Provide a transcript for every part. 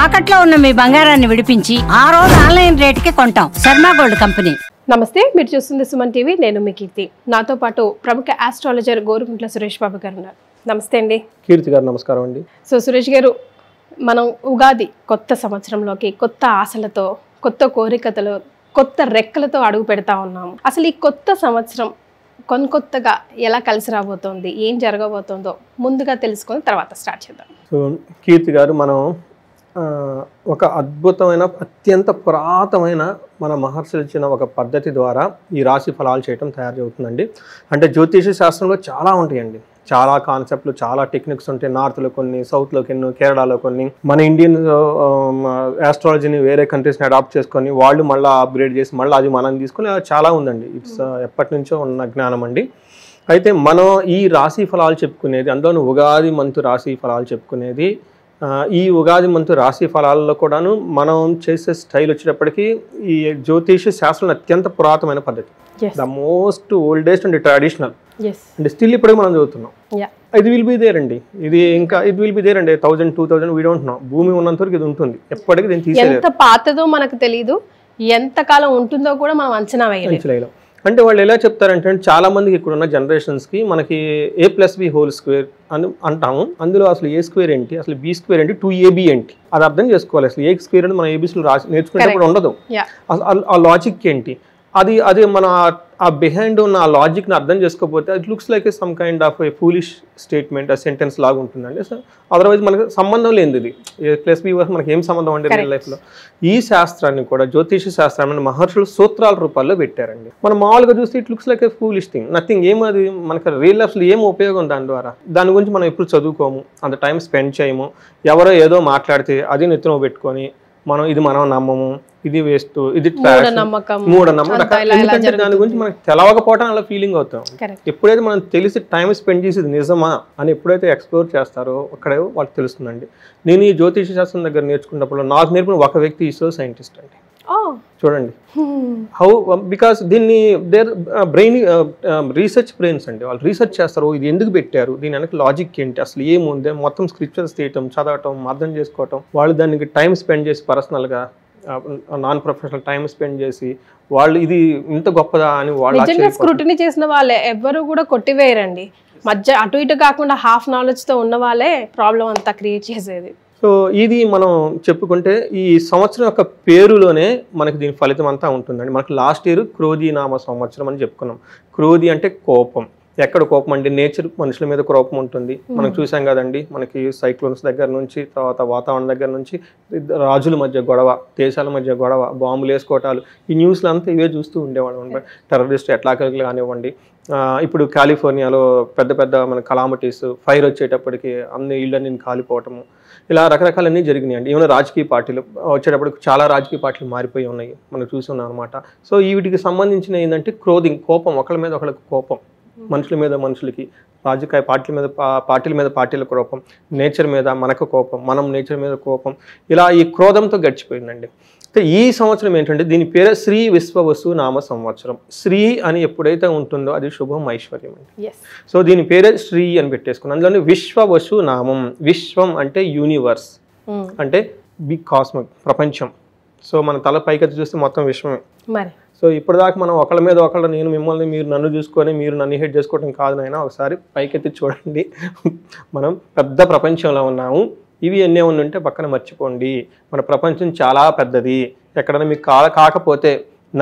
తాకట్లో ఉన్న మీ బంగారాన్ని విడిపించి ఆ రోజు ఆన్లైన్ రేటుకి కొంటాం. Sharma gold company. నమస్తే, మీరు చూస్తుంది సుమన్ టీవీ. నేను మీ కీర్తి. నాతో పాటు ప్రముఖ ఆస్ట్రాలజర్ గోరుకుంట్ల సురేష్ బాబు గారు ఉన్నారు. నమస్తే అండి. కీర్తి గారు నమస్కారం అండి. సో సురేష్ గారు, మనం ఉగాది కొత్త సంవత్సరంలోకి కొత్త ఆశలతో, కొత్త కోరికలతో, కొత్త రెక్కలతో అడుగు పెడతా ఉన్నాము. అసలు ఈ కొత్త సంవత్సరం కొత్తగా ఎలా కలిసి రాబోతోంది, ఏం జరగబోతోందో ముందుగా తెలుసుకొని తర్వాత స్టార్ట్ చేద్దాం. సో కీర్తి గారు, మనం ఒక అద్భుతమైన అత్యంత పురాతనమైన మన మహర్షులు ఇచ్చిన ఒక పద్ధతి ద్వారా ఈ రాశి ఫలాలు చేయటం తయారు జరుగుతుందండి. అంటే జ్యోతిష శాస్త్రంలో చాలా ఉంటాయండి, చాలా కాన్సెప్ట్లు, చాలా టెక్నిక్స్ ఉంటాయి. నార్త్లో కొన్ని, సౌత్లో కొన్ని, కేరళలో కొన్ని. మన ఇండియన్ ఆస్ట్రాలజీని వేరే కంట్రీస్ని అడాప్ట్ చేసుకొని వాళ్ళు మళ్ళీ అప్గ్రేడ్ చేసి మళ్ళీ అది మనం తీసుకొని చాలా ఉందండి. ఇట్స్ ఎప్పటి నుంచో ఉన్న జ్ఞానం అండి. అయితే మనం ఈ రాశి ఫలాలు చెప్పుకునేది, అందులో ఉగాది మంతు రాశి ఫలాలు చెప్పుకునేది, ఈ ఉగాది మంతు రాశి ఫలాల్లో కూడాను మనం చేసే స్టైల్ వచ్చేటప్పటికి ఈ జ్యోతిష శాస్త్రం అత్యంత పురాతనమైన పద్ధతి, the most oldest and traditional. అంటే స్టిల్ ఇప్పటికి మనం చదువుతున్నాం. ఇది విల్ బి దేర్ అండి, ఇది ఇంకా ఇట్ విల్ బి దేర్ అండి. 1000, 2000 వీ డోంట్ నో. భూమి ఉన్నంత వరకు ఇది ఉంటుంది, ఎప్పటికీ దీన్ని తీసేయలేదు. ఎంత పాతదో మనకు తెలియదు, ఎంత కాలం ఉంటుందో కూడా మనం అంచనా వేయలేం. అంటే వాళ్ళు ఎలా చెప్తారంటే, చాలా మందికి ఇక్కడ ఉన్న జనరేషన్స్కి మనకి A+B² అని అంటాము. అందులో అసలు A స్క్వేర్ ఏంటి, అసలు B² ఏంటి, 2AB ఏంటి, అది అర్థం చేసుకోవాలి. అసలు A స్క్వేర్ అని మనం ABCలు రాసి నేర్చుకునేటప్పుడు ఉండదు. ఆ లాజిక్ ఏంటి, అది మన ఆ బిహైండ్ ఉన్న ఆ లాజిక్ని అర్థం చేసుకోకపోతే it looks like some kind of A foolish statement, ఆ సెంటెన్స్ లాగా ఉంటుందండి. సో అదర్వైజ్ మనకు సంబంధం లేనిది ఇది. A+B మనకి ఏం సంబంధం అండి రియల్ లైఫ్లో. ఈ శాస్త్రాన్ని కూడా, జ్యోతిష శాస్త్రాన్ని మహర్షులు సూత్రాల రూపాల్లో పెట్టారండి. మనం మామూలుగా చూస్తే it looks like A foolish thing, nothing. ఏమది మనకు రియల్ లైఫ్లో ఏం ఉపయోగం దాని ద్వారా? దాని గురించి మనం ఎప్పుడు చదువుకోము, అంత టైం స్పెండ్ చేయము. ఎవరో ఏదో మాట్లాడితే అది నెత్తిన పెట్టుకొని మనం నమ్మము, ఇది వేస్ట్, ఇది మూఢనమ్మకం. ఎందుకంటే దాని గురించి మనకు తెలవకపోవడం అలా ఫీలింగ్ అవుతాం. ఎప్పుడైతే మనం తెలిసి టైం స్పెండ్ చేసేది నిజమా అని ఎప్పుడైతే ఎక్స్ప్లోర్ చేస్తారో అక్కడే వాళ్ళకి తెలుస్తుందండి. నేను ఈ జ్యోతిష శాస్త్రం దగ్గర నేర్చుకున్నప్పుడు నాకు నేర్పిన ఒక వ్యక్తి ఈశ్వర్ సైంటిస్ట్ అండి. చూడండి హౌ, బికాస్ దీన్ని దేర్ బ్రెయిన్ రీసెర్చ్ బ్రెయిన్స్ అండి. వాళ్ళు రీసెర్చ్ చేస్తారు, ఇది ఎందుకు పెట్టారు, దీని వెనక లాజిక్ ఏంటి, అసలు ఏముంది, మొత్తం స్క్రిప్చర్స్ తీయటం, చదవటం, అర్థం చేసుకోవటం. వాళ్ళు దానికి టైం స్పెండ్ చేసి, పర్సనల్గా నాన్ ప్రొఫెషనల్ టైం స్పెండ్ చేసి వాళ్ళు ఇది ఇంత గొప్పదా అని వాళ్ళు స్క్రూటినీ చేసిన వాళ్ళే ఎవరు కూడా కొట్టివేయరండి. మధ్య అటు ఇటు కాకుండా హాఫ్ నాలెడ్జ్ తో ఉన్న వాళ్ళే ప్రాబ్లం అంతా క్రియేట్ చేసేది. సో ఇది మనం చెప్పుకుంటే ఈ సంవత్సరం యొక్క పేరులోనే మనకి దీని ఫలితం అంతా ఉంటుందండి. మనకి లాస్ట్ ఇయర్ క్రోధి నామ సంవత్సరం అని చెప్పుకున్నాం. క్రోధి అంటే కోపం. ఎక్కడ కోపం అంటే నేచర్, మనుషుల మీద కోపం ఉంటుంది. మనం చూసాం కదండి, మనకి సైక్లోన్స్ దగ్గర నుంచి, తర్వాత వాతావరణం దగ్గర నుంచి, రాజుల మధ్య గొడవ, దేశాల మధ్య గొడవ, బాంబులు వేసుకోవటాలు, ఈ న్యూస్లు అంతా ఇవే చూస్తూ ఉండేవాళ్ళం అనమాట. టెర్రరిస్ట్ అటాకులు కానివ్వండి, ఇప్పుడు కాలిఫోర్నియాలో పెద్ద పెద్ద మన కలామిటీస్, ఫైర్ వచ్చేటప్పటికి అన్ని ఇళ్ళని కాలిపోవటము, ఇలా రకరకాలన్నీ జరిగినాయండి. ఏమైనా రాజకీయ పార్టీలు వచ్చేటప్పటికి చాలా రాజకీయ పార్టీలు మారిపోయి ఉన్నాయి, మనం చూస్తున్నాం అనమాట. సో వీటికి సంబంధించిన ఏంటంటే క్రోధింగ్, కోపం, ఒకళ్ళ మీద ఒకళ్ళకి కోపం, మనుషుల మీద మనుషులకి, రాజకీయ పార్టీల మీద పార్టీలకు కోపం, నేచర్ మీద మనకు కోపం, మనం నేచర్ మీద కోపం, ఇలా ఈ క్రోధంతో గడిచిపోయిందండి. అయితే ఈ సంవత్సరం ఏంటంటే దీని పేరే శ్రీ విశ్వవసు నామ సంవత్సరం. శ్రీ అని ఎప్పుడైతే ఉంటుందో అది శుభం, ఐశ్వర్యం అండి. సో దీని పేరే శ్రీ అని పెట్టేసుకున్నాం. అందులోనే విశ్వవసు నామం. విశ్వం అంటే యూనివర్స్, అంటే బిగ్ కాస్మిక్, ప్రపంచం. సో మన తల పైకి చూస్తే మొత్తం విశ్వమే. సో ఇప్పటిదాకా మనం ఒకళ్ళ మీద ఒకళ్ళ, నేను మిమ్మల్ని, మీరు నన్ను చూసుకొని మీరు నన్ను హెడ్ చేసుకోవడం కాదు నాయన, ఒకసారి పైకెత్తి చూడండి, మనం పెద్ద ప్రపంచంలో ఉన్నాము. ఇవి ఎన్నే ఉంటే పక్కన మర్చిపోండి, మన ప్రపంచం చాలా పెద్దది. ఎక్కడైనా మీకు కాకపోతే,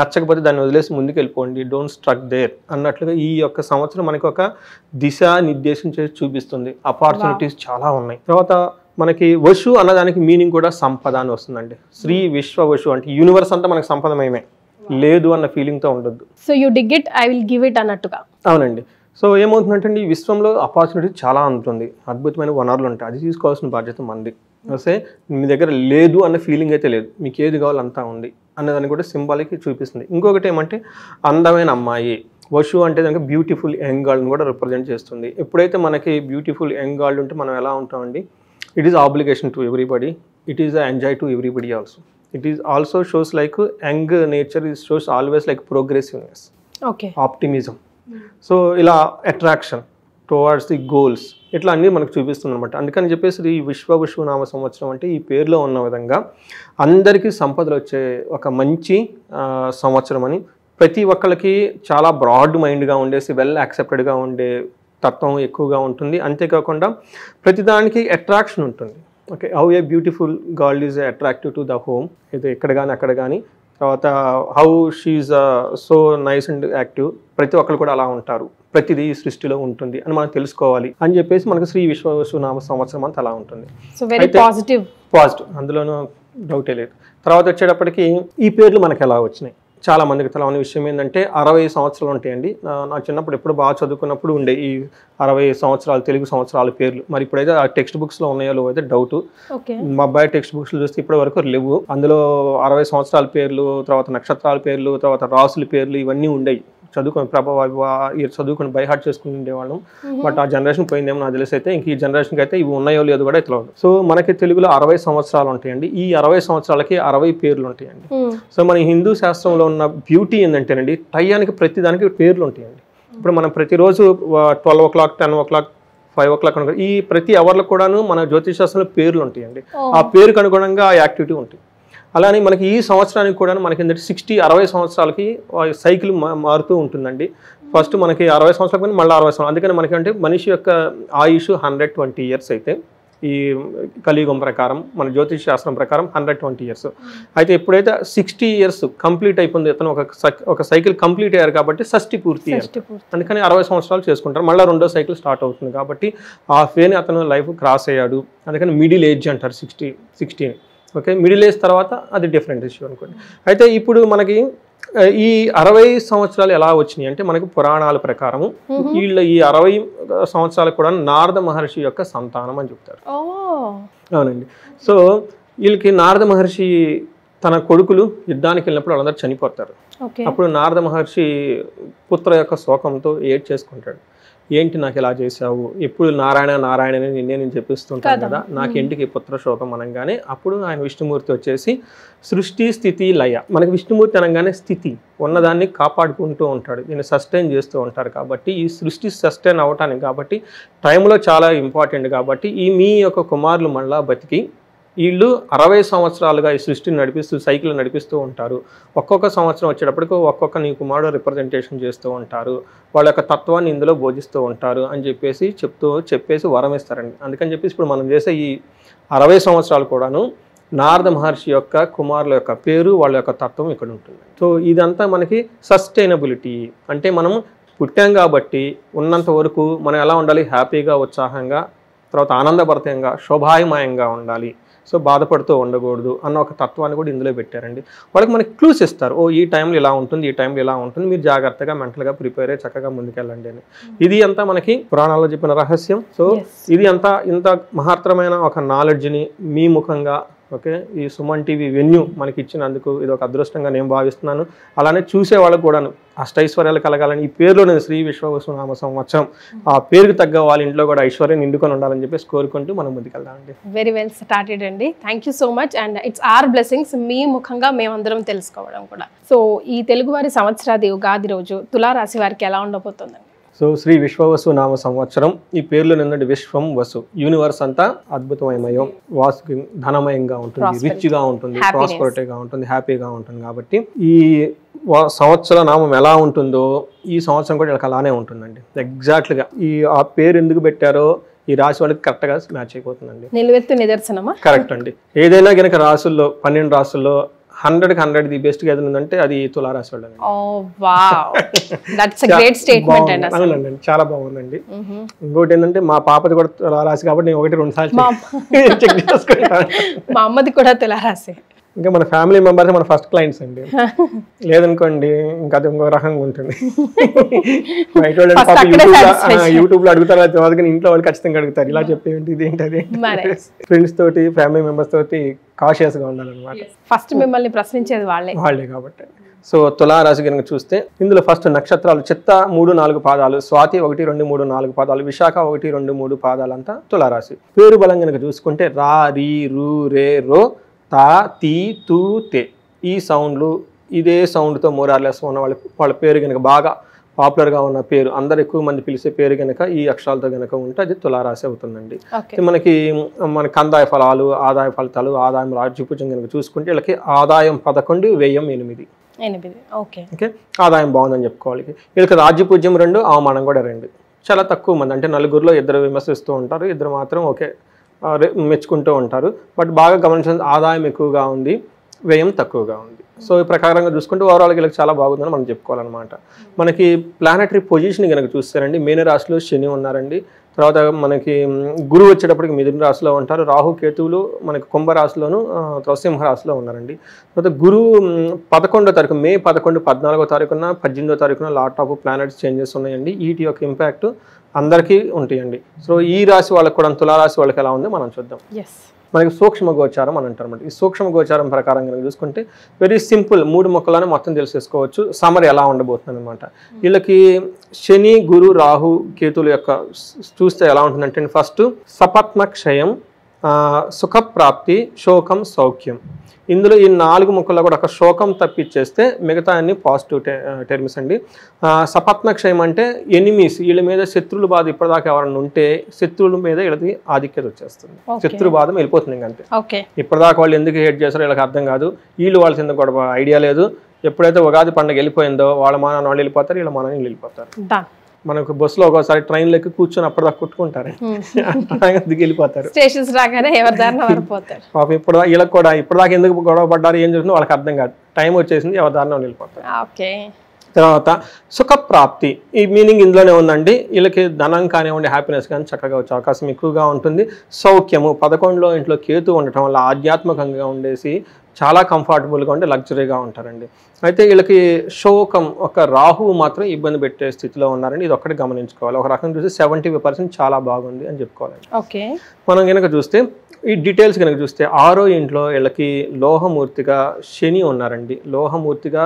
నచ్చకపోతే దాన్ని వదిలేసి ముందుకు వెళ్ళిపోండి, డోంట్ స్ట్రక్ దేర్ అన్నట్లుగా ఈ యొక్క సంవత్సరం మనకి ఒక దిశా నిర్దేశం చేసి చూపిస్తుంది. ఆపర్చునిటీస్ చాలా ఉన్నాయి. తర్వాత మనకి వశు అన్నదానికి మీనింగ్ కూడా సంపద అని వస్తుందండి. శ్రీ విశ్వ వశు అంటే యూనివర్స్ అంతా మనకి సంపదమయమే, లేదు అన్న ఫీలింగ్తో ఉండొద్దు. So you dig it, I will give it అన్నట్టుగా. అవునండి. సో ఏమవుతుందంటే ఈ విశ్వంలో ఆపర్చునిటీ చాలా ఉంటుంది, అద్భుతమైన వనరులు ఉంటాయి, అది తీసుకోవాల్సిన బాధ్యత మంది. వస్తే మీ దగ్గర లేదు అన్న ఫీలింగ్ అయితే లేదు, మీకు ఏది కావాలో అంతా ఉంది అన్నదాన్ని కూడా సింబాలిక్ చూపిస్తుంది. ఇంకొకటి ఏమంటే అందమైన అమ్మాయి. వశు అంటే దానికి బ్యూటిఫుల్ యంగ్ గర్ల్ని కూడా రిప్రజెంట్ చేస్తుంది. ఎప్పుడైతే మనకి బ్యూటిఫుల్ యంగ్ గర్ల్ ఉంటే మనం ఎలా ఉంటామండి, it is obligation to everybody, it is enjoy to everybody also. It is also shows like young nature is shows always like progressiveness, optimism. So ila attraction, towards the goals, ఇట్లా అన్నీ మనకు చూపిస్తుంది అనమాట. అందుకని చెప్పేసి ఈ విశ్వనామ సంవత్సరం అంటే ఈ పేరులో ఉన్న విధంగా అందరికీ సంపదలు వచ్చే ఒక మంచి సంవత్సరం అని, ప్రతి ఒక్కరికి చాలా బ్రాడ్ మైండ్గా ఉండేసి వెల్ యాక్సెప్టెడ్గా ఉండే తత్వం ఎక్కువగా ఉంటుంది. అంతేకాకుండా ప్రతిదానికి అట్రాక్షన్ ఉంటుంది. Okay, how a beautiful girl is attractive to the home, ఇది ఎక్కడ కానీ అక్కడ కానీ. తర్వాత how she so nice and active, ప్రతి ఒక్కరు కూడా అలా ఉంటారు, ప్రతిదీ సృష్టిలో ఉంటుంది అని మనం తెలుసుకోవాలి అని చెప్పేసి మనకు శ్రీ విశ్వనామ సంవత్సరం అంతా అలా ఉంటుంది. సో వెరీ పాజిటివ్, అందులోనూ డౌటే లేదు. తర్వాత వచ్చేటప్పటికి ఈ పేర్లు మనకు ఎలా వచ్చినాయి, చాలా మందికి తెలవని విషయం ఏంటంటే 60 సంవత్సరాలు ఉంటాయండి. నా చిన్నప్పుడు ఎప్పుడు బాగా చదువుకున్నప్పుడు ఉండే ఈ 60 సంవత్సరాలు తెలుగు సంవత్సరాల పేర్లు. మరి ఇప్పుడైతే ఆ టెక్స్ట్ బుక్స్లో ఉన్నాయో లేవో అయితే డౌట్. మా అబ్బాయి టెక్స్ట్ బుక్స్లో చూస్తే ఇప్పటి వరకు లేవు. అందులో 60 సంవత్సరాల పేర్లు, తర్వాత నక్షత్రాల పేర్లు, తర్వాత రాసుల పేర్లు ఇవన్నీ ఉండేవి. చదువుకొని చదువుకొని బై హార్ట్ చేసుకుని ఉండేవాళ్ళం. బట్ ఆ జనరేషన్ పోయిందేమో నాకు తెలిసి అయితే ఇంక ఈ జనరేషన్కి అయితే ఇవి ఉన్నాయో లేదో కూడా తెలియదు. సో మనకి తెలుగులో 60 సంవత్సరాలు ఉంటాయండి. ఈ 60 సంవత్సరాలకి 60 పేర్లు ఉంటాయండి. సో మన హిందూ శాస్త్రంలో ఉన్న బ్యూటీ ఏంటంటేనండి, టయానికి ప్రతిదానికి పేర్లు ఉంటాయండి. ఇప్పుడు మనం ప్రతిరోజు 12 o'clock, 10 o'clock, 5 o'clock ఈ ప్రతి అవర్లో కూడాను మన జ్యోతిష్ శాస్త్రంలో పేర్లు ఉంటాయండి. ఆ పేరుకు అనుగుణంగా ఆ యాక్టివిటీ ఉంటుంది. అలానే మనకి ఈ సంవత్సరానికి కూడా మనకి ఏంటంటే 60 సంవత్సరాలకి సైకిల్ మారుతూ ఉంటుందండి. ఫస్ట్ మనకి 60 సంవత్సరాలకు మళ్ళీ 60 సంవత్సరాలు. అందుకని మనకి అంటే మనిషి యొక్క ఆయుష్ 120 years అయితే ఈ కలియుగం ప్రకారం మన జ్యోతిష్ శాస్త్రం ప్రకారం 120 years. అయితే ఎప్పుడైతే 60 years కంప్లీట్ అయిపోయింది, అతను ఒక సైకిల్ కంప్లీట్ అయ్యారు కాబట్టి షష్ఠి పూర్తి అయ్యారు. అందుకని 60 సంవత్సరాలు చేసుకుంటారు. మళ్ళీ రెండో సైకిల్ స్టార్ట్ అవుతుంది కాబట్టి ఆ ఫేని అతను లైఫ్ క్రాస్ అయ్యాడు. అందుకని మిడిల్ ఏజ్ అంటారు 60. ఓకే, మిడిల్ ఏజ్ తర్వాత అది డిఫరెంట్ ఇష్యూ అనుకోండి. అయితే ఇప్పుడు మనకి ఈ 60 సంవత్సరాలు ఎలా వచ్చినాయి అంటే మనకి పురాణాల ప్రకారము వీళ్ళ ఈ 60 సంవత్సరాలు కూడా నారద మహర్షి యొక్క సంతానం అని చెప్తారు. అవునండి. సో వీళ్ళకి నారద మహర్షి తన కొడుకులు యుద్ధానికి వెళ్ళినప్పుడు వాళ్ళందరూ చనిపోతారు. అప్పుడు నారద మహర్షి పుత్ర యొక్క శోకంతో చేసుకుంటాడు. ఏంటి నాకు ఇలా చేసావు, ఎప్పుడు నారాయణ నారాయణని నేను చెప్పిస్తుంటాను కదా, నాకు ఇంటికి పుత్ర శోకం అనగానే అప్పుడు ఆయన విష్ణుమూర్తి వచ్చేసి సృష్టి స్థితి లయ, మనకి విష్ణుమూర్తి అనగానే స్థితి ఉన్నదాన్ని కాపాడుకుంటూ ఉంటాడు, నేను సస్టైన్ చేస్తూ ఉంటారు. కాబట్టి ఈ సృష్టి సస్టైన్ అవ్వటానికి కాబట్టి టైంలో చాలా ఇంపార్టెంట్. కాబట్టి ఈ మీ యొక్క కుమారులు మళ్ళా బతికి వీళ్ళు 60 సంవత్సరాలుగా ఈ సృష్టిని నడిపిస్తూ సైకిల్ నడిపిస్తూ ఉంటారు. ఒక్కొక్క సంవత్సరం వచ్చేటప్పటికి ఒక్కొక్క నీ కుమారుడు రిప్రజెంటేషన్ చేస్తూ ఉంటారు, వాళ్ళ యొక్క తత్వాన్ని ఇందులో బోధిస్తూ ఉంటారు అని చెప్పేసి వరం ఇస్తారండి. అందుకని చెప్పేసి ఇప్పుడు మనం చేసే ఈ 60 సంవత్సరాలు కూడాను నారద మహర్షి యొక్క కుమారుల యొక్క పేరు, వాళ్ళ యొక్క తత్వం ఇక్కడ ఉంటుంది. సో ఇదంతా మనకి సస్టైనబిలిటీ అంటే మనం పుట్టాం కాబట్టి ఉన్నంత వరకు మనం ఎలా ఉండాలి, హ్యాపీగా, ఉత్సాహంగా, తర్వాత ఆనందభరితంగా, శోభాయమయంగా ఉండాలి. సో బాధపడుతూ ఉండకూడదు అన్న ఒక తత్వాన్ని కూడా ఇందులో పెట్టారండి. వాళ్ళకి మనకి క్లూస్ ఇస్తారు, ఈ టైంలో ఇలా ఉంటుంది, ఈ టైంలో ఇలా ఉంటుంది, మీరు జాగ్రత్తగా మెంటల్గా ప్రిపేర్ అయ్యి చక్కగా ముందుకెళ్ళండి అని. ఇది అంతా మనకి పురాణాల్లో చెప్పిన రహస్యం. సో ఇది అంతా ఇంత మహత్తరమైన ఒక నాలెడ్జ్ని మీ ముఖంగా ఓకే ఈ సుమన్ టీవీ వెన్యూ మనకి ఇచ్చినందుకు ఇది ఒక అదృష్టంగా నేను భావిస్తున్నాను. అలానే చూసే వాళ్ళకు కూడాను అష్టైశ్వర్యాలు కలగాలని ఈ పేరులో శ్రీ విశ్వనామ సంవత్సరం ఆ పేరుకు తగ్గ వాళ్ళ ఇంట్లో కూడా ఐశ్వర్యం నిండుకొని ఉండాలని చెప్పేసి కోరుకుంటూ మనం ముందుకెళ్దామండి. వెరీ వెల్ స్టార్టెడ్ అండి. Thank you so much. And it's our blessings మీ ముఖంగా మేమందరం తెలుసుకోవడం కూడా. సో ఈ తెలుగువారి సంవత్సరాది ఉగాది రోజు తులారాశి వారికి ఎలా ఉండబోతుందండి? సో శ్రీ విశ్వవసు నామ సంవత్సరం ఈ పేర్లో నిన్నటి విశ్వం వసు, యూనివర్స్ అంతా అద్భుతమయం, వాసు ధనమయంగా ఉంటుంది, రిచ్గా ఉంటుంది, ప్రాస్పరిటీగా ఉంటుంది, హ్యాపీగా ఉంటుంది. కాబట్టి ఈ సంవత్సర నామం ఎలా ఉంటుందో ఈ సంవత్సరం కూడా అలానే ఉంటుందండి. ఎగ్జాక్ట్గా ఆ పేరు ఎందుకు పెట్టారో ఈ రాశి వాళ్ళకి కరెక్ట్గా మ్యాచ్ అయిపోతుందండి. నిలువెత్తు నిదర్శనమా? కరెక్ట్ అండి. ఏదైనా కనుక రాసుల్లో 12 రాసుల్లో 100కి 100 ది బెస్ట్ గా ఉందంటే అది తులారాశి వాళ్ళని. అవునండి, చాలా బాగుందండి. ఇంకోటి ఏంటంటే మా పాపది కూడా తులారాశి కాబట్టి నేను 1-2 సార్లు చెక్ చేసుకుంటాను. మా అమ్మది కూడా తులారాశి. ఇంకా మన ఫ్యామిలీ మెంబర్స్ మన ఫస్ట్ క్లయింట్స్ అండి. లేదనుకోండి ఇంకా అది ఇంకో రకంగా ఉంటుంది. బయట వాళ్ళు యూట్యూబ్ లో అడుగుతారు, తర్వాత ఇంట్లో వాళ్ళు ఖచ్చితంగా అడుగుతారు, ఇలా చెప్పేంటి ఇదేంటి అది. ఫ్రెండ్స్ తోటి ఫ్యామిలీ మెంబర్స్ తోటి కాషియస్ గా ఉండాలన్నమాట. ఫస్ట్ మిమ్మల్ని ప్రశ్నించేది వాళ్ళే కాబట్టి. సో తులారాశి కనుక చూస్తే ఇందులో ఫస్ట్ నక్షత్రాలు చిత్త 3-4 పాదాలు, స్వాతి 1-2-3-4 పాదాలు, విశాఖ 1-2-3 పాదాలంతా తులారాశి. పేరు బలం కనుక చూసుకుంటే రా, రీ, రు, రే, రో, తా, తీ, తూ, తే ఈ సౌండ్లు ఇదే సౌండ్తో మోరార్లెస్ ఉన్న వాళ్ళ పేరు కనుక బాగా పాపులర్గా ఉన్న పేరు, అందరు ఎక్కువ మంది పిలిచే పేరు కనుక ఈ అక్షరాలతో కనుక ఉంటే అది తులారాశి అవుతుందండి. మన కందాయ ఫలాలు, ఆదాయ ఫలితాలు, ఆదాయం రాజ్యపూజ్యం కనుక చూసుకుంటే వీళ్ళకి ఆదాయం 11, వ్యయం 8. ఓకే, ఆదాయం బాగుందని చెప్పుకోవాలి. వీళ్ళకి రాజ్యపూజ్యం 2, అవమానం కూడా 2. చాలా తక్కువ మంది, అంటే నలుగురిలో 2 విమర్శిస్తూ ఉంటారు, 2 మాత్రం ఓకే మెచ్చుకుంటూ ఉంటారు. బట్ బాగా గమనించిన ఆదాయం ఎక్కువగా ఉంది, వ్యయం తక్కువగా ఉంది. సో ఈ ప్రకారంగా చూసుకుంటే ఓవరాల్గా వీళ్ళకి చాలా బాగుందని మనం చెప్పుకోవాలన్నమాట. మనకి ప్లానటరీ పొజిషన్ కనుక చూస్తారండి, మీన రాశిలో శని ఉన్నారండి. తర్వాత మనకి గురువు వచ్చేటప్పటికి మిథున రాశిలో ఉంటారు. రాహు కేతువులు మనకి కుంభరాశిలోను, సింహ రాశిలో ఉన్నారండి. తర్వాత గురువు 11వ తారీఖు, మే 11, 14వ తారీఖున, 18వ తారీఖున లాట్ ఆఫ్ ప్లానెట్స్ చేంజెస్ ఉన్నాయండి. వీటి యొక్క ఇంపాక్ట్ అందరికీ ఉంటాయండి. సో ఈ రాశి వాళ్ళకి కూడా, తులారాశి వాళ్ళకి ఎలా ఉందో మనం చూద్దాం. మనకి సూక్ష్మ గోచారం అని అంటారు అన్నమాట. ఈ సూక్ష్మ గోచారం ప్రకారం కనుక చూసుకుంటే వెరీ సింపుల్, 3 ముక్కలను మొత్తం తెలిసేసుకోవచ్చు. సమర్ ఎలా ఉండబోతుంది అనమాట. వీళ్ళకి శని, గురు, రాహు, కేతుల యొక్క చూస్తే ఎలా ఉంటుందంటే, ఫస్ట్ సపత్న క్షయం, సుఖప్రాప్తి, శోకం, సౌఖ్యం. ఇందులో ఈ 4 ముక్కల్లో కూడా ఒక శోకం తప్పిచ్చేస్తే మిగతా అన్ని పాజిటివ్ టర్మ్స్ అండి. సపత్న క్షయం అంటే ఎనిమీస్, వీళ్ళ మీద శత్రువుల బాధ ఇప్పటిదాకా ఎవరన్నా ఉంటే శత్రువుల మీద వీళ్ళకి ఆధిక్యత వచ్చేస్తుంది. శత్రు బాధ వెళ్ళిపోతుంది ఇంకంతే. ఇప్పటిదాకా వాళ్ళు ఎందుకు హేట్ చేస్తారో వీళ్ళకి అర్థం కాదు. వీళ్ళు వాళ్ళ కింద గొడవ ఐడియా లేదు. ఎప్పుడైతే ఉగాది పండుగ వెళ్ళిపోయిందో వాళ్ళ మానాన్ని వాళ్ళు వెళ్ళిపోతారు, వీళ్ళ మానాన్ని వెళ్ళిపోతారు. మనకు బస్సులో ఒకసారి ట్రైన్ లెక్కి కూర్చొని అప్పటిదాకా కొట్టుకుంటారు, దిగి వెళ్ళిపోతారు. పాపం ఇప్పుడు వీళ్ళకి కూడా ఇప్పటిదాకా ఎందుకు గొడవ పడ్డారు, ఏం జరుగుతుందో వాళ్ళకి అర్థం కాదు. టైం వచ్చేసింది, ఎవరి దారిలో వెళ్ళిపోతారు. తర్వాత సుఖప్రాప్తి, ఈ మీనింగ్ ఇందులోనే ఉందండి. వీళ్ళకి ధనం కానివ్వండి, హ్యాపీనెస్ కానీ చక్కగా వచ్చే అవకాశం ఎక్కువగా ఉంటుంది. సౌఖ్యము, 11లో ఇంట్లో కేతు ఉండటం వల్ల ఆధ్యాత్మికంగా ఉండేసి చాలా కంఫర్టబుల్గా ఉండి లగ్జరీగా ఉంటారండి. అయితే వీళ్ళకి శోకం, ఒక రాహువు మాత్రం ఇబ్బంది పెట్టే స్థితిలో ఉన్నారండి. ఇది ఒక్కటి గమనించుకోవాలి. ఒక రకం చూస్తే 70% చాలా బాగుంది అని చెప్పుకోవాలండి. మనం కనుక చూస్తే ఈ డీటెయిల్స్ కనుక చూస్తే 6వ ఇంట్లో వీళ్ళకి లోహమూర్తిగా శని ఉన్నారండి. లోహమూర్తిగా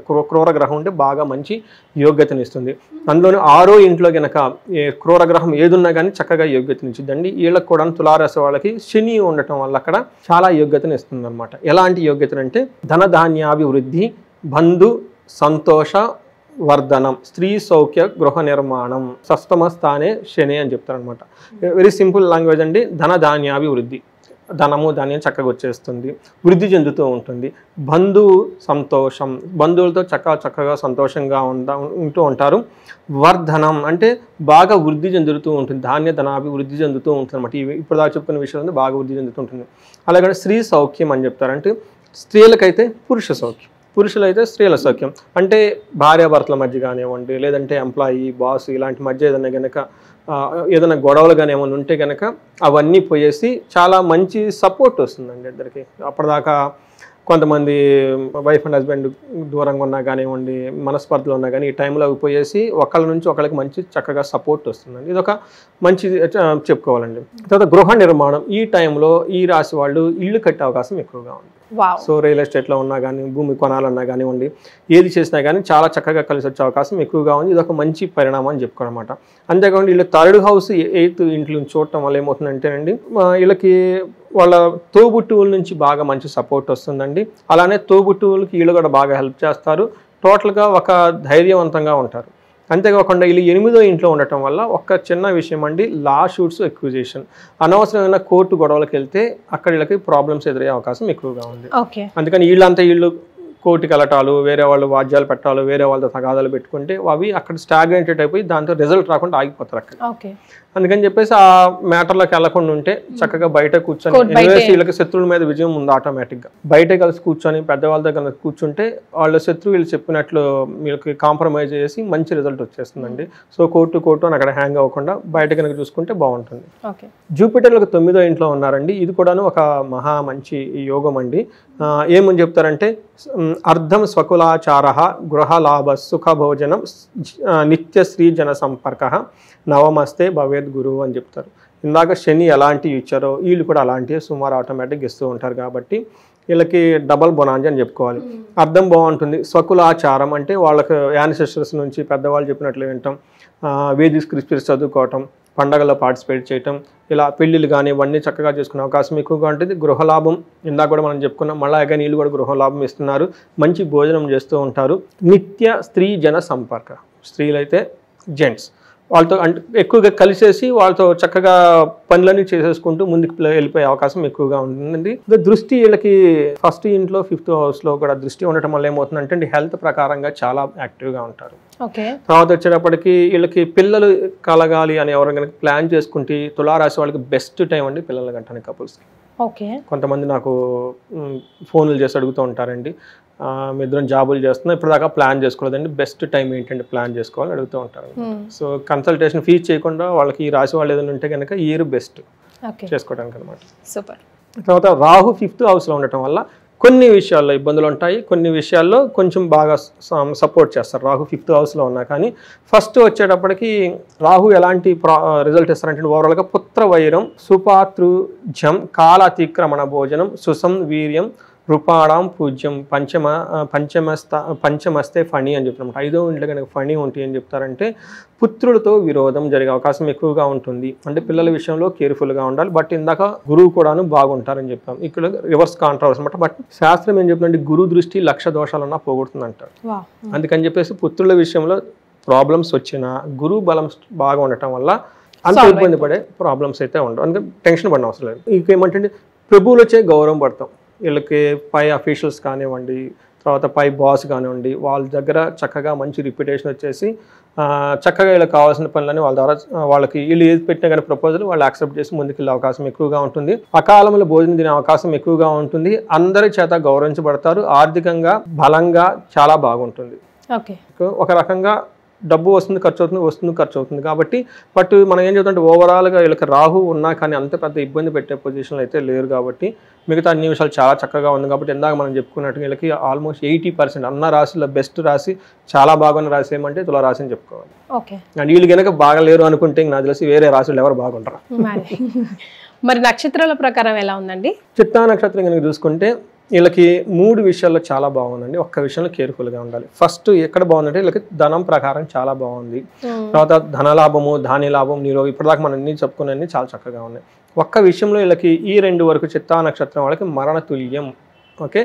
క్రూర గ్రహం ఉంటే బాగా మంచి యోగ్యతనిస్తుంది. అందులోనే 6వ ఇంట్లో కనుక క్రూర గ్రహం ఏదున్నా కానీ చక్కగా యోగ్యతనిచ్చిందండి. వీళ్ళకి కూడా తులారాశి వాళ్ళకి శని ఉండటం వల్ల అక్కడ చాలా యోగ్యతనిస్తుంది అనమాట. ఎలాంటి యోగ్యతనంటే ధనధాన్యాభివృద్ధి, బంధు సంతోష వర్ధనం, స్త్రీ సౌఖ్య, గృహ నిర్మాణం, సప్తమ స్థానే శని అని చెప్తారు అనమాట. వెరీ సింపుల్ లాంగ్వేజ్ అండి. ధనధాన్యాభివృద్ధి, ధనము ధాన్యం చక్కగా వచ్చేస్తుంది, వృద్ధి చెందుతూ ఉంటుంది. బంధువు సంతోషం, బంధువులతో చక్కగా సంతోషంగా ఉంటూ ఉంటారు. వర్ధనం అంటే బాగా వృద్ధి చెందుతూ ఉంటుంది, ధాన్య ధనాభివృద్ధి చెందుతూ ఉంటుంది అనమాట. ఇప్పుడు దాకా చెప్పుకున్న విషయంలో బాగా వృద్ధి చెందుతూ ఉంటుంది. అలాగే స్త్రీ సౌఖ్యం అని చెప్తారంటే స్త్రీలకైతే పురుష సౌఖ్యం, పురుషులైతే స్త్రీల సౌఖ్యం. అంటే భార్యాభర్తల మధ్య కానివ్వండి, లేదంటే ఎంప్లాయీ, బాస్ ఇలాంటి మధ్య ఏదైనా గొడవలు కానీ ఏమైనా ఉంటే కనుక అవన్నీ పోయేసి చాలా మంచి సపోర్ట్ వస్తుందండి ఇద్దరికి. అప్పటిదాకా కొంతమంది వైఫ్ అండ్ హస్బెండ్ దూరంగా ఉన్నా కానివ్వండి, మనస్పర్ధలు ఉన్నా కానీ ఈ టైంలో అవి పోయేసి ఒకళ్ళ నుంచి ఒకళ్ళకి మంచి చక్కగా సపోర్ట్ వస్తుందండి. ఇది ఒక మంచి చెప్పుకోవాలండి. తర్వాత గృహ నిర్మాణం, ఈ టైంలో ఈ రాశి వాళ్ళు ఇల్లు కట్టే అవకాశం ఎక్కువగా ఉంది. సో రియల్ ఎస్టేట్లో ఉన్నా కానీ, భూమి కొనాలన్నా కానివ్వండి, ఏది చేసినా కానీ చాలా చక్కగా కలిసి వచ్చే అవకాశం ఎక్కువగా ఉంది. ఇది ఒక మంచి పరిణామం అని చెప్పుకోనమాట. అంతేకాకుండా వీళ్ళు 3rd హౌస్ 8th ఇంట్లో చూడటం వల్ల ఏమవుతుందంటేనండి, వీళ్ళకి వాళ్ళ తోబుట్టువుల నుంచి బాగా మంచి సపోర్ట్ వస్తుందండి. అలానే తోబుట్టువులకి వీళ్ళు కూడా బాగా హెల్ప్ చేస్తారు. టోటల్గా ఒక ధైర్యవంతంగా ఉంటారు. అంతేకాకుండా వీళ్ళు 8వ ఇంట్లో ఉండటం వల్ల ఒక చిన్న విషయం అండి, లా షూట్స్ ఎక్విజిషన్, అనవసరమైన కోర్టు గొడవలకు వెళ్తే అక్కడ వీళ్ళకి ప్రాబ్లమ్స్ ఎదురయ్యే అవకాశం ఎక్కువగా ఉంది. అందుకని వీళ్ళు కోర్టుకి వెళ్ళటాలు, వేరే వాళ్ళు వాద్యాలు పెట్టాలు, వేరే వాళ్ళతో తగాదాలు పెట్టుకుంటే అవి అక్కడ స్టాగ్నెంటెడ్ అయిపోయి దాంతో రిజల్ట్ రాకుండా ఆగిపోతారు అక్కడ. అందుకని చెప్పేసి ఆ మ్యాటర్లోకి వెళ్ళకుండా ఉంటే చక్కగా బయట కూర్చొని, వీళ్ళకి శత్రువుల మీద విజయం ఉంది ఆటోమేటిక్గా. బయట కలిసి కూర్చొని పెద్దవాళ్ళతో కలిసి కూర్చుంటే వాళ్ళ శత్రువు వీళ్ళు చెప్పినట్లు వీళ్ళకి కాంప్రమైజ్ చేసి మంచి రిజల్ట్ వచ్చేస్తుందండి. సో కోర్టు అని అక్కడ హ్యాంగ్ అవ్వకుండా బయట కనుక చూసుకుంటే బాగుంటుంది. జూపిటర్లకు 9వ ఇంట్లో ఉన్నారండి. ఇది కూడాను ఒక మహా మంచి యోగం అండి. ఏమని చెప్తారంటే అర్ధం స్వకులాచార, గృహలాభ, సుఖభోజనం, నిత్య శ్రీ జన సంపర్క, నవమస్తే భవేద్ గురువు అని చెప్తారు. ఇందాక శని ఎలాంటివి ఇచ్చారో వీళ్ళు కూడా అలాంటివి సుమారు ఆటోమేటిక్ ఇస్తూ ఉంటారు. కాబట్టి వీళ్ళకి డబల్ బొనాంజీ అని చెప్పుకోవాలి. అర్థం బాగుంటుంది. స్వకులాచారం అంటే వాళ్ళకి యాన్సెస్టర్స్ నుంచి పెద్దవాళ్ళు చెప్పినట్లు వినటం, వేదిక్ స్క్రిప్చర్స్ చదువుకోవటం, పండగల్లో పార్టిసిపేట్ చేయటం, ఇలా పెళ్ళిళ్ళు కానీ ఇవన్నీ చక్కగా చేసుకునే అవకాశం ఎక్కువగా ఉంటుంది. గృహలాభం ఇందాక కూడా మనం చెప్పుకున్నాం, మళ్ళీ అగా నీళ్ళు కూడా గృహలాభం ఇస్తున్నారు. మంచి భోజనం చేస్తూ ఉంటారు. నిత్య స్త్రీ జన సంపర్క, స్త్రీలు అయితే జెంట్స్ వాళ్ళతో అంటే ఎక్కువగా కలిసేసి వాళ్ళతో చక్కగా పనులన్నీ చేసేసుకుంటూ ముందుకు వెళ్ళిపోయే అవకాశం ఎక్కువగా ఉంటుంది. దృష్టి వీళ్ళకి ఫస్ట్ ఇంట్లో 5th హౌస్లో కూడా దృష్టి ఉండటం వల్ల ఏమవుతుందంటే హెల్త్ ప్రకారంగా చాలా యాక్టివ్గా ఉంటారు. తర్వాత వచ్చేటప్పటికి వీళ్ళకి పిల్లలు కలగాలి అని ఎవరైనా కనుక ప్లాన్ చేసుకుంటే తులారాశి వాళ్ళకి బెస్ట్ టైం అండి పిల్లలు కంటానికి కపుల్స్కి. కొంతమంది నాకు ఫోన్లు చేసి అడుగుతూ ఉంటారండి, మీ ఇద్దరం జాబులు చేస్తున్నాం ఇప్పుడు దాకా ప్లాన్ చేసుకోలేదండి, బెస్ట్ టైం ఏంటంటే ప్లాన్ చేసుకోవాలని అడుగుతూ ఉంటారు. సో కన్సల్టేషన్ ఫీజ్ చేయకుండా వాళ్ళకి ఈ రాశి వాళ్ళు ఏదైనా ఉంటే కనుక ఇయర్ బెస్ట్ చేసుకోవడానికి అనమాట. సూపర్. తర్వాత రాహు 5th హౌస్లో ఉండటం వల్ల కొన్ని విషయాల్లో ఇబ్బందులు ఉంటాయి, కొన్ని విషయాల్లో కొంచెం బాగా సపోర్ట్ చేస్తారు రాహు 5th హౌస్లో ఉన్నా. కానీ ఫస్ట్ వచ్చేటప్పటికి రాహు ఎలాంటి రిజల్ట్ ఇస్తారంటే ఓవరాల్గా పుత్ర వైరం, సుపాతృజం, కాలాతిక్రమణ భోజనం, సుసం వీర్యం, రూపాడాం పూజ్యం, పంచమస్తే ఫణి అని చెప్తున్నమాట. 5వ ఇంట్లో కనుక ఫణి ఉంటాయి అని చెప్తారంటే పుత్రులతో విరోధం జరిగే అవకాశం ఎక్కువగా ఉంటుంది. అంటే పిల్లల విషయంలో కేర్ఫుల్గా ఉండాలి. బట్ ఇందాక గురువు కూడాను బాగుంటారని చెప్తాం, ఇక్కడ రివర్స్ కాంట్రావర్స్ అనమాట. బట్ శాస్త్రం ఏం చెప్తుందంటే గురు దృష్టి 1,00,000 దోషాలన్నా పోగొడుతుంది అంటారు. అందుకని చెప్పేసి పుత్రుల విషయంలో ప్రాబ్లమ్స్ వచ్చినా గురువు బలం బాగా ఉండటం వల్ల అంత ఇబ్బంది పడే ప్రాబ్లమ్స్ అయితే ఉండవు. అందుకని టెన్షన్ పడిన అవసరం లేదు. ఇంకేమంటే ప్రభువులు వచ్చే గౌరవం పడతాం. వీళ్ళకి పై అఫీషియల్స్ కానివ్వండి, తర్వాత పై బాస్ కానివ్వండి, వాళ్ళ దగ్గర చక్కగా మంచి రిప్యుటేషన్ వచ్చేసి చక్కగా వీళ్ళకి కావాల్సిన పనులని వాళ్ళ ద్వారా వాళ్ళకి వీళ్ళు ఏది పెట్టినా కానీ ప్రపోజల్ వాళ్ళు యాక్సెప్ట్ చేసి ముందుకెళ్ళే అవకాశం ఎక్కువగా ఉంటుంది. అకాలంలో భోజనం తినే అవకాశం ఎక్కువగా ఉంటుంది. అందరి చేత గౌరవించబడతారు. ఆర్థికంగా బలంగా చాలా బాగుంటుంది. ఒక రకంగా డబ్బు వస్తుంది ఖర్చు అవుతుంది కాబట్టి. బట్ మనం ఏం చెప్తుంటే ఓవరాల్గా వీళ్ళకి రాహు ఉన్నా కానీ అంత పెద్ద ఇబ్బంది పెట్టే పొజిషన్లో అయితే లేరు కాబట్టి మిగతా అన్ని విషయాలు చాలా చక్కగా ఉంది. కాబట్టి ఇందాక మనం చెప్పుకున్నట్టు వీళ్ళకి ఆల్మోస్ట్ 80% అన్న రాశిలో బెస్ట్ రాశి, చాలా బాగున్న రాశి ఏమంటే తులారాశి అని చెప్పుకోవాలి. అండ్ వీళ్ళు కనుక బాగలేరు అనుకుంటే నాకు తెలిసి వేరే రాశులు ఎవరు బాగుంటారు. మరి నక్షత్రాల ప్రకారం ఎలా ఉందండి? చిత్తా నక్షత్రం కనుక చూసుకుంటే వీళ్ళకి 3 విషయాల్లో చాలా బాగుందండి. ఒక్క విషయంలో కేర్ఫుల్గా ఉండాలి. ఫస్ట్ ఎక్కడ బాగుందంటే వీళ్ళకి ధనం ప్రకారం చాలా బాగుంది. తర్వాత ధనలాభము, ధాన్యలాభం, నిరోగం, ఇప్పటిదాకా మనం అన్ని చెప్పుకున్నన్ని చాలా చక్కగా ఉన్నాయి. ఒక్క విషయంలో వీళ్ళకి ఈ 2 వరకు చిత్తా నక్షత్రం వాళ్ళకి మరణ తుల్యం. Okay,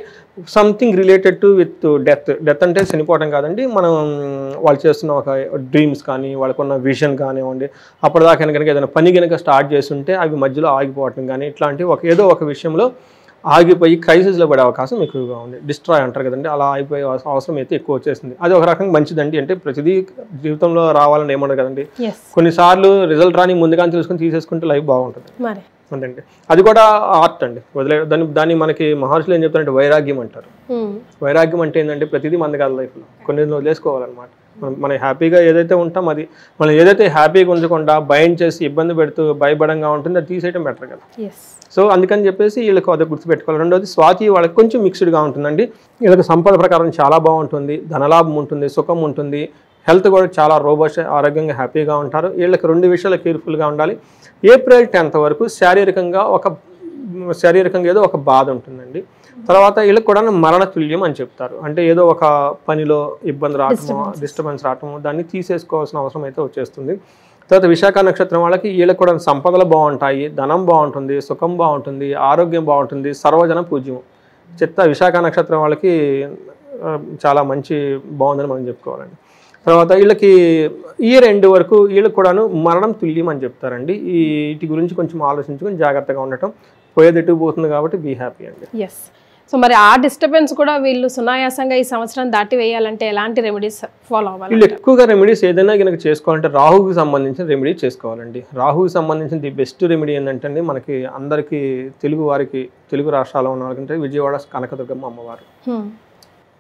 something related to with death అంటే చనిపోవడం కాదండి, మనం వాళ్ళు చేస్తున్న ఒక డ్రీమ్స్ కానీ వాళ్ళకున్న విజన్ కానివ్వండి, అప్పటిదాకా కనుక ఏదైనా పని కనుక స్టార్ట్ చేస్తుంటే అవి మధ్యలో ఆగిపోవటం కానీ ఇట్లాంటి ఏదో ఒక విషయంలో ఆగిపోయి క్రైసిస్లో పడే అవకాశం ఎక్కువగా ఉంది. డిస్ట్రాయ్ అంటారు కదండి, అలా ఆగిపోయే అవసరం అయితే ఎక్కువ వచ్చేసింది. అది ఒక రకంగా మంచిదండి. అంటే ప్రతిదీ జీవితంలో రావాలని ఏమన్నారు కదండి, కొన్నిసార్లు రిజల్ట్ రాని ముందుగానే తెలుసుకుని తీసేసుకుంటే లైఫ్ బాగుంటుంది అండి. అది కూడా ఆర్ట్ అండి, దాన్ని మనకి మహర్షులు ఏం చెప్తారంటే వైరాగ్యం అంటారు. వైరాగ్యం అంటే ఏంటంటే ప్రతిదీ మంది కాదు లైఫ్లో, కొన్ని వదిలేసుకోవాలన్నమాట. మనం హ్యాపీగా ఏదైతే ఉంటాం అది మనం ఏదైతే హ్యాపీగా ఉంచకుండా బైండ్ చేసి ఇబ్బంది పెడుతూ భయపడంగా ఉంటుంది అది తీసేయడం బెటర్ కదా. సో అందుకని చెప్పేసి వీళ్ళకి అది గుర్తుపెట్టుకోవాలి. రెండోది స్వాతి వాళ్ళకి కొంచెం మిక్స్డ్గా ఉంటుందండి. వీళ్ళకి సంపద ప్రకారం చాలా బాగుంటుంది, ధనలాభం ఉంటుంది, సుఖం ఉంటుంది, హెల్త్ కూడా చాలా రోబస్ట్, ఆరోగ్యంగా హ్యాపీగా ఉంటారు. వీళ్ళకి 2 విషయాలు కేర్ఫుల్గా ఉండాలి. ఏప్రిల్ 10th వరకు శారీరకంగా ఏదో ఒక బాధ ఉంటుందండి. తర్వాత వీళ్ళకి కూడా మరణ తుల్యం అని చెప్తారు. అంటే ఏదో ఒక పనిలో ఇబ్బంది రావటము, డిస్టర్బెన్స్ రావటము, దాన్ని తీసేసుకోవాల్సిన అవసరం అయితే వచ్చేస్తుంది. తర్వాత విశాఖ నక్షత్రం వాళ్ళకి వీళ్ళకి కూడా సంపదలు బాగుంటాయి, ధనం బాగుంటుంది, సుఖం బాగుంటుంది, ఆరోగ్యం బాగుంటుంది, సర్వజన పూజ్యం. విశాఖ నక్షత్రం వాళ్ళకి చాలా మంచి బాగుందని మనం చెప్పుకోవాలండి. తర్వాత వీళ్ళకి ఇయర్ ఎండ్ వరకు వీళ్ళకి కూడాను మరణం తుల్యం అని చెప్తారండి. వీటి గురించి కొంచెం ఆలోచించుకొని జాగ్రత్తగా ఉండటం, పోయేది ఎటు పోతుంది కాబట్టి బీ హ్యాపీ అండి. సో మరి ఆ డిస్టర్బెన్స్ కూడా వీళ్ళు సునాయాసంగా ఈ సంవత్సరం దాటి వేయాలంటే ఎలాంటి రెమెడీస్ ఫాలో అవ్వాలి? వీళ్ళు ఎక్కువగా రెమెడీస్ ఏదైనా కనుక చేసుకోవాలంటే రాహుకి సంబంధించిన రెమెడీ చేసుకోవాలండి. రాహుకి సంబంధించిన ది బెస్ట్ రెమెడీ ఏంటంటే మనకి అందరికీ తెలుగు రాష్ట్రాల్లో ఉన్న వాళ్ళకంటే విజయవాడ కనకదుర్గమ్మ అమ్మవారు.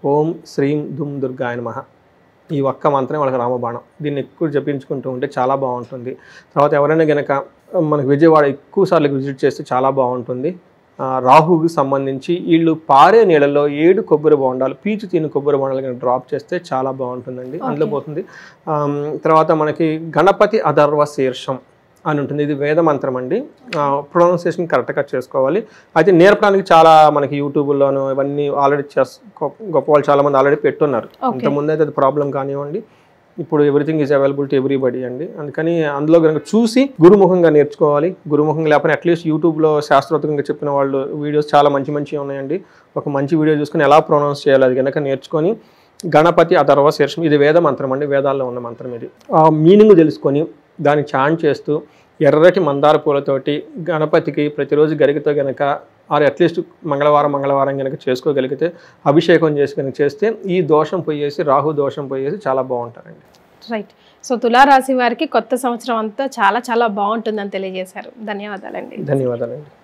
ఓం శ్రీం దుమ్ దుర్గాయ నమః, ఈ ఒక్క మంత్రమే వాళ్ళకి రామబాణం. దీన్ని ఎక్కువ జపించుకుంటూ ఉంటే చాలా బాగుంటుంది. తర్వాత ఎవరైనా కనుక మనకి విజయవాడ ఎక్కువ సార్లు విజిట్ చేస్తే చాలా బాగుంటుంది. రాహుకి సంబంధించి వీళ్ళు పారే నీళ్ళలో 7 కొబ్బరి బొండాలు, పీచు తిని కొబ్బరి బొండాలు కనుక డ్రాప్ చేస్తే చాలా బాగుంటుందండి, అందులో పోతుంది. తర్వాత మనకి గణపతి అధర్వ శీర్షం అని ఉంటుంది, ఇది వేద మంత్రం అండి. ప్రొనౌన్సియేషన్ కరెక్ట్గా చేసుకోవాలి. అయితే నేర్పడానికి చాలా మనకి యూట్యూబ్లోనూ ఇవన్నీ ఆల్రెడీ గొప్ప వాళ్ళు చాలామంది ఆల్రెడీ పెట్టున్నారు. ఇంతకుముందు అయితే అది ప్రాబ్లం కానివ్వండి, ఇప్పుడు everything is available to everybody అండి. అందుకని అందులో కనుక చూసి గురుముఖంగా నేర్చుకోవాలి. గురుముఖంగా లేకపోతే అట్లీస్ట్ యూట్యూబ్లో శాస్త్రోక్తంగా చెప్పిన వాళ్ళు వీడియోస్ చాలా మంచి ఉన్నాయండి. ఒక మంచి వీడియో చూసుకుని ఎలా ప్రొనౌన్స్ చేయాలి అది కనుక నేర్చుకొని గణపతి అథర్వ శీర్షం, ఇది వేద మంత్రం అండి, వేదాల్లో ఉన్న మంత్రం ఇది. ఆ మీనింగ్ తెలుసుకొని దాన్ని చాంట్ చేస్తూ ఎర్రటి మందార పూలతోటి గణపతికి ప్రతిరోజు గరికతో గనక ఆర్ అట్లీస్ట్ మంగళవారం కనుక చేసుకోగలిగితే, అభిషేకం చేసి కనుక చేస్తే ఈ దోషం పోయేసి, రాహు దోషం పోయేసి చాలా బాగుంటారండి. రైట్. సో తులారాశి వారికి కొత్త సంవత్సరం అంతా చాలా చాలా బాగుంటుందని తెలియజేశారు. ధన్యవాదాలండి. ధన్యవాదాలండి.